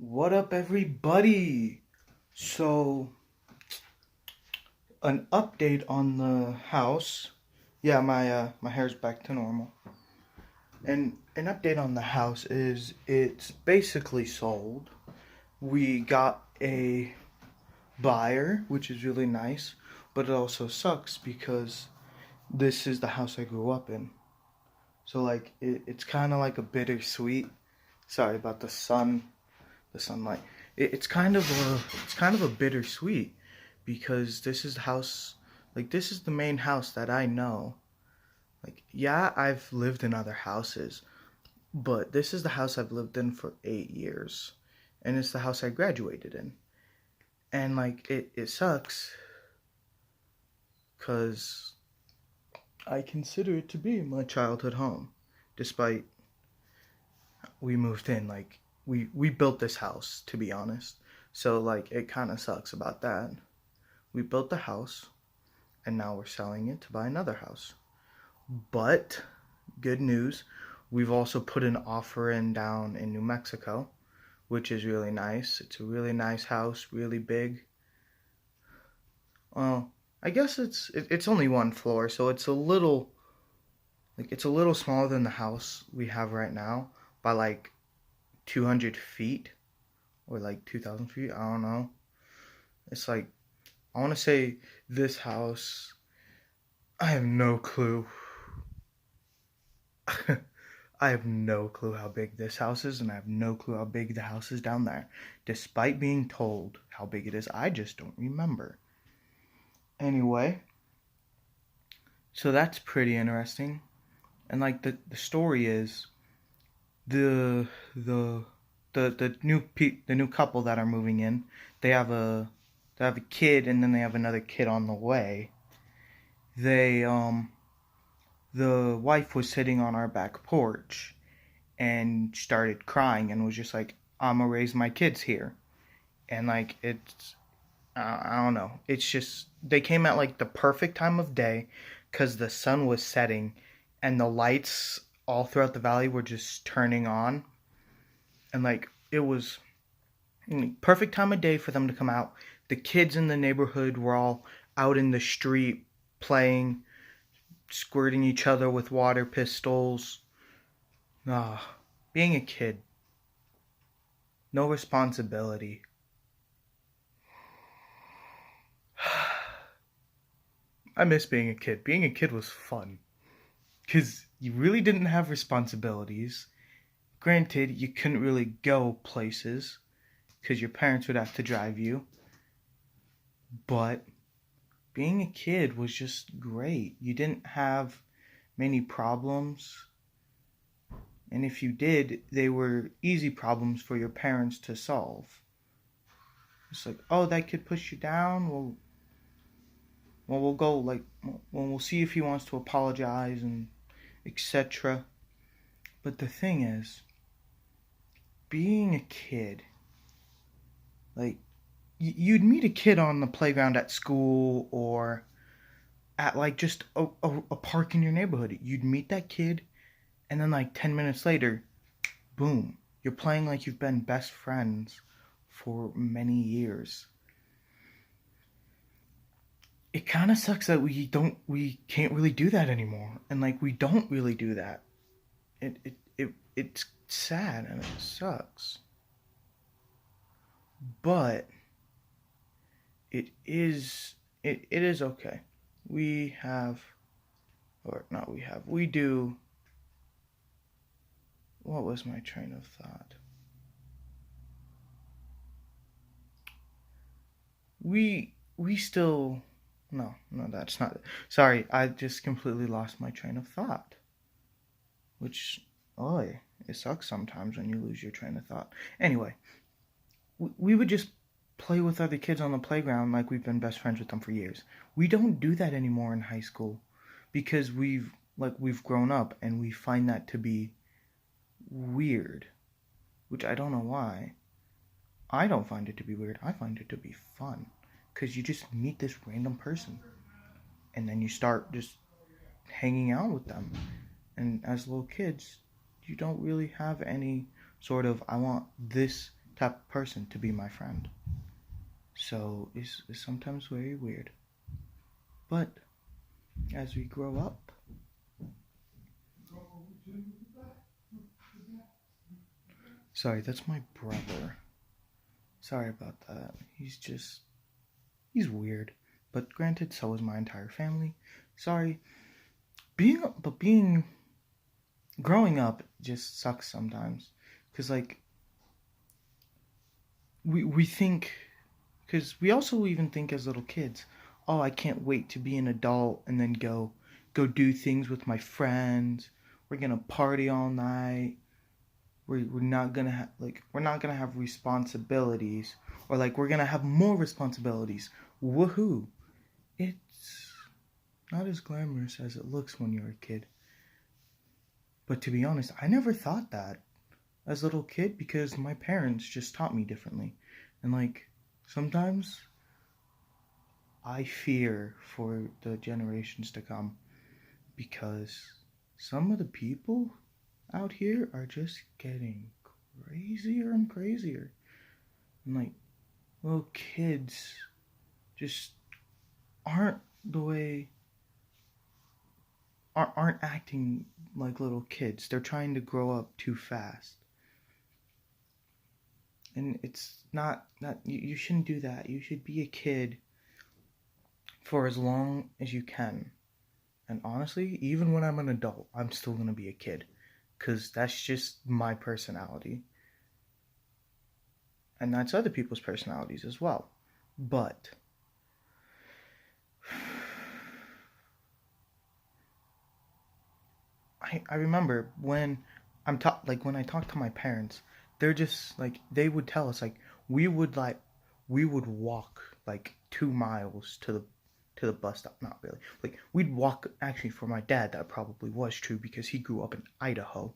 What up, everybody? So, an update on the house. Yeah, my hair's back to normal. And an update on the house is it's basically sold. We got a buyer, which is really nice, but it also sucks because this is the house I grew up in. So it's kind of like a bittersweet. Sorry about the sunlight. It's kind of a bittersweet because this is the house, like this is the main house that I know. Like, yeah, I've lived in other houses, but this is the house I've lived in for 8 years, and it's the house I graduated in. And it sucks because I consider it to be my childhood home, despite we moved in. We built this house, to be honest. So it kind of sucks about that. We built the house, and now we're selling it to buy another house. But good news, we've also put an offer in down in New Mexico, which is really nice. It's a really nice house, really big. Well, I guess it's only one floor, so it's a little smaller than the house we have right now by 200 feet or 2,000 feet. I don't know. It's I want to say this house. I have no clue. I have no clue how big this house is, and I have no clue how big the house is down there. Despite being told how big it is, I just don't remember. Anyway, so that's pretty interesting. And the story is the the the new couple that are moving in, they have a kid, and then they have another kid on the way. They The wife was sitting on our back porch and started crying and was just like, I'm gonna raise my kids here. And I don't know. It's just, they came at the perfect time of day because the sun was setting and the lights all throughout the valley were just turning on. And it was perfect time of day for them to come out. The kids in the neighborhood were all out in the street playing, squirting each other with water pistols. Ah, being a kid, no responsibility. I miss being a kid. Being a kid was fun because you really didn't have responsibilities. Granted, you couldn't really go places because your parents would have to drive you, but being a kid was just great. You didn't have many problems, and if you did, they were easy problems for your parents to solve. It's like, oh, that kid pushed you down. Well, we'll go we'll see if he wants to apologize and etc. But the thing is, being a kid, like you'd meet a kid on the playground at school or at just a park in your neighborhood. You'd meet that kid, and then 10 minutes later, boom, you're playing like you've been best friends for many years. It kind of sucks that we can't really do that anymore, and we don't really do that. It's sad and it sucks, but it is okay. We have, or not we have, we do. What was my train of thought? We still, no, that's not, sorry, I just completely lost my train of thought, which, oh, it sucks sometimes when you lose your train of thought. Anyway, we would just play with other kids on the playground like we've been best friends with them for years. We don't do that anymore in high school because we've grown up, and we find that to be weird, which I don't know why. I don't find it to be weird. I find it to be fun because you just meet this random person, and then you start just hanging out with them. And as little kids, you don't really have any sort of, I want this type of person to be my friend. So it's sometimes very weird. But as we grow up, sorry, that's my brother. Sorry about that. He's weird. But granted, so is my entire family. Sorry. Growing up just sucks sometimes. Because, like, we think, because we also even think as little kids, oh, I can't wait to be an adult and then go do things with my friends. We're gonna party all night. We're not gonna we're not gonna have responsibilities, or like we're gonna have more responsibilities. Woohoo! It's not as glamorous as it looks when you're a kid. But to be honest, I never thought that as a little kid because my parents just taught me differently. And like sometimes I fear for the generations to come because some of the people out here are just getting crazier and crazier. And like little kids just aren't the way aren't acting like little kids. They're trying to grow up too fast. And it's not you shouldn't do that. You should be a kid for as long as you can. And honestly, even when I'm an adult, I'm still going to be a kid cuz that's just my personality. And that's other people's personalities as well. But I remember when when I talk to my parents, they're just like they would tell us like we would like we would walk like 2 miles to the bus stop. Not really. Like we'd walk. Actually, for my dad, that probably was true because he grew up in Idaho,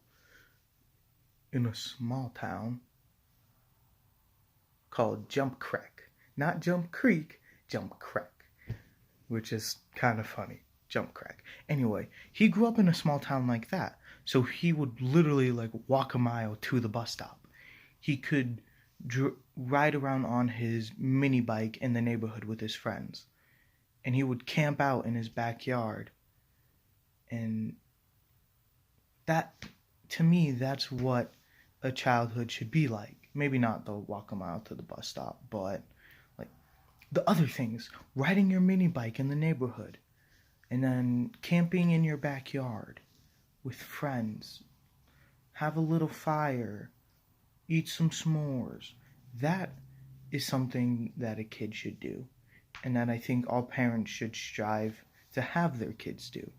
in a small town called Jump Creek. Not Jump Creek, Jump Creek, which is kind of funny. Jump Creek. Anyway, he grew up in a small town like that, so he would literally like walk a mile to the bus stop. He could ride around on his mini bike in the neighborhood with his friends, and he would camp out in his backyard. And that, to me, that's what a childhood should be like. Maybe not the walk a mile to the bus stop, but like the other things, riding your mini bike in the neighborhood, and then camping in your backyard with friends, have a little fire, eat some s'mores. That is something that a kid should do, and that I think all parents should strive to have their kids do.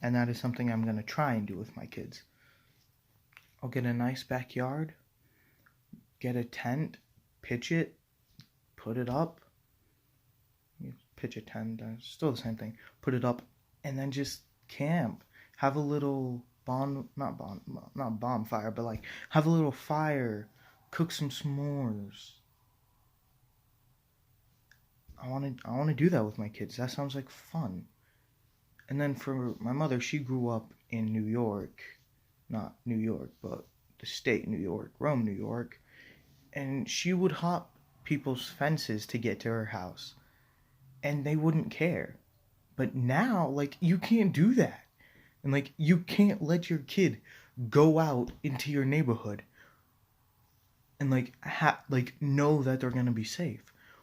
And that is something I'm going to try and do with my kids. I'll get a nice backyard, get a tent, pitch it, put it up. Pitch a tent, still the same thing. Put it up, and then just camp. Have a little not bonfire, but like have a little fire. Cook some s'mores. I want to do that with my kids. That sounds like fun. And then for my mother, she grew up in New York, not New York, but the state New York, Rome, New York, and she would hop people's fences to get to her house, and they wouldn't care. But now, like, you can't do that. And like you can't let your kid go out into your neighborhood and like know that they're going to be safe,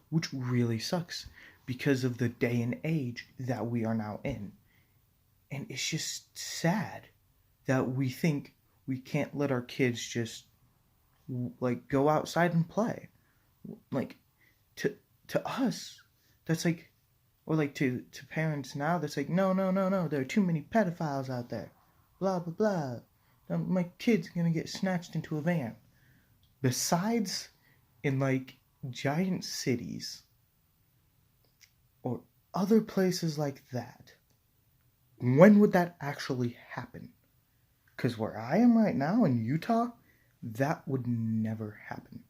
which really sucks because of the day and age that we are now in. And it's just sad that we think we can't let our kids just like go outside and play. Like to us, that's like, or like to parents now, that's like, no, there are too many pedophiles out there. Blah blah blah. My kid's gonna get snatched into a van. Besides, in like giant cities or other places like that, when would that actually happen? Because where I am right now in Utah, that would never happen.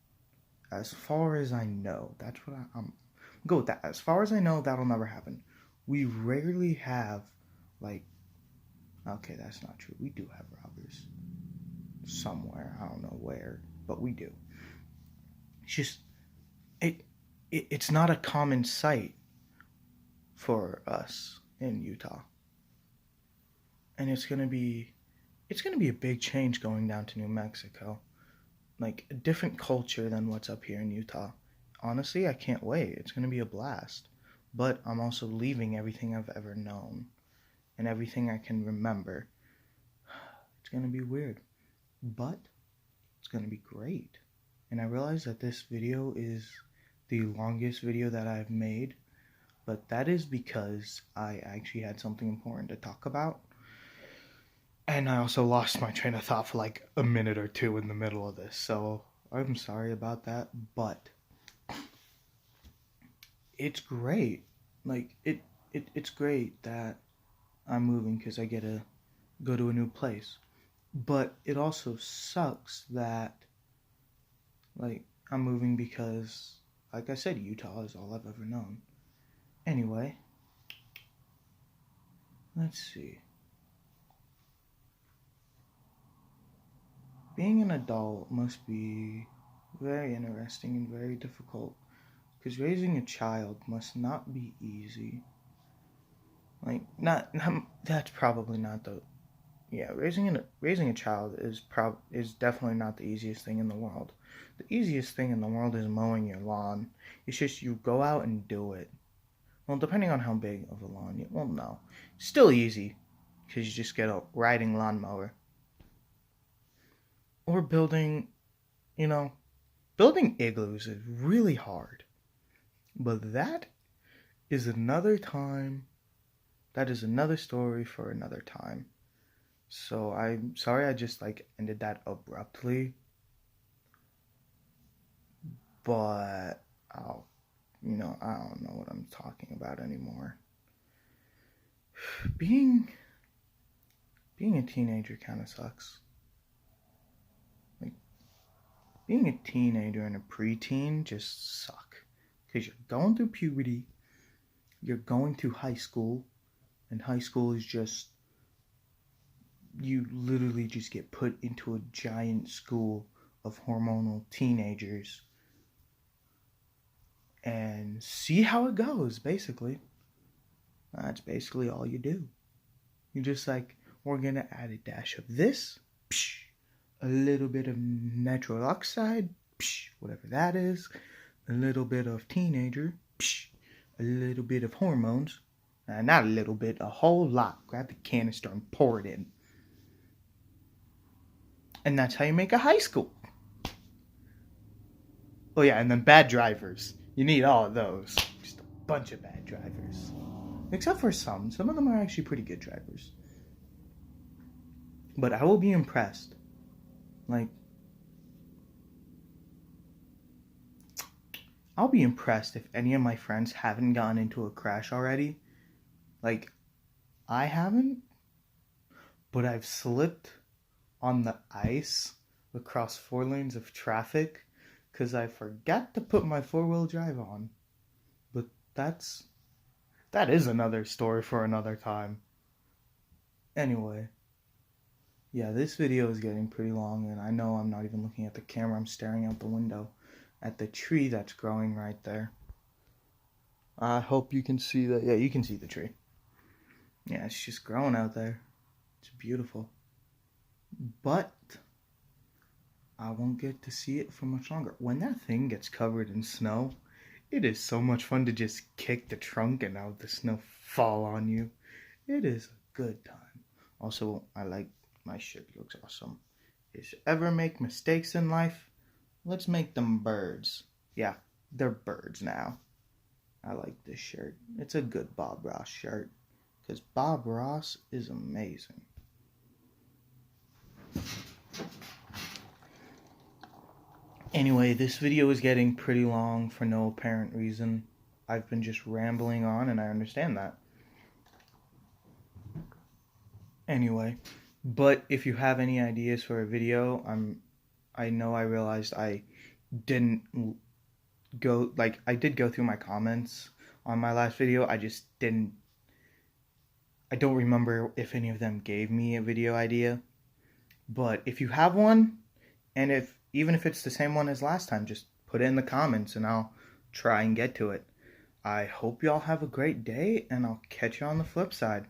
As far as I know, that's what I'm go with that. As far as I know, that'll never happen. We rarely have like, okay, that's not true. We do have robbers somewhere. I don't know where, but we do. just it's not a common sight for us in Utah. And it's gonna be a big change going down to New Mexico. Like a different culture than what's up here in Utah. Honestly, I can't wait. It's gonna be a blast. But I'm also leaving everything I've ever known and everything I can remember. It's gonna be weird. But it's gonna be great. And I realize that this video is the longest video that I've made, but that is because I actually had something important to talk about. And I also lost my train of thought for like a minute or two in the middle of this, so I'm sorry about that, but it's great. Like, it's great that I'm moving because I get to go to a new place. But it also sucks that, like, I'm moving because, like I said, Utah is all I've ever known. Anyway, let's see. Being an adult must be very interesting and very difficult, because raising a child must not be easy. Like, not that's probably not the raising a child is definitely not the easiest thing in the world. The easiest thing in the world is mowing your lawn. It's just you go out and do it. Well, depending on how big of a lawn you, well, no, still easy, because you just get a riding lawnmower. Or building igloos is really hard. But that is another time. That is another story for another time. So I'm sorry I just ended that abruptly. But I don't know what I'm talking about anymore. Being a teenager kind of sucks. Being a teenager and a preteen just suck. Because you're going through puberty, you're going through high school, and high school is just, you literally just get put into a giant school of hormonal teenagers and see how it goes, basically. That's basically all you do. You're just like, we're going to add a dash of this, psh, a little bit of nitric oxide, psh, whatever that is, a little bit of teenager, psh, a little bit of hormones, not a little bit, a whole lot. Grab the canister and pour it in. And that's how you make a high school. Oh yeah, and then bad drivers. You need all of those. Just a bunch of bad drivers. Except for some. Some of them are actually pretty good drivers. But I will be impressed. I'll be impressed if any of my friends haven't gotten into a crash already. I haven't, but I've slipped on the ice across 4 lanes of traffic because I forgot to put my 4-wheel drive on. But that is another story for another time. Anyway, yeah, this video is getting pretty long, and I know I'm not even looking at the camera. I'm staring out the window at the tree that's growing right there. I hope you can see that. Yeah, you can see the tree. Yeah, it's just growing out there. It's beautiful. But I won't get to see it for much longer. When that thing gets covered in snow, it is so much fun to just kick the trunk and have the snow fall on you. It is a good time. Also, I like my shirt. It looks awesome. If you ever make mistakes in life, let's make them birds. Yeah, they're birds now. I like this shirt. It's a good Bob Ross shirt. Because Bob Ross is amazing. Anyway, this video is getting pretty long for no apparent reason. I've been just rambling on, and I understand that. Anyway, but if you have any ideas for a video, I realized I didn't go, I did go through my comments on my last video. I don't remember if any of them gave me a video idea. But if you have one, and even if it's the same one as last time, just put put it in the comments and I'll try and get to it. I hope y'all have a great day, and I'll catch you on the flip side.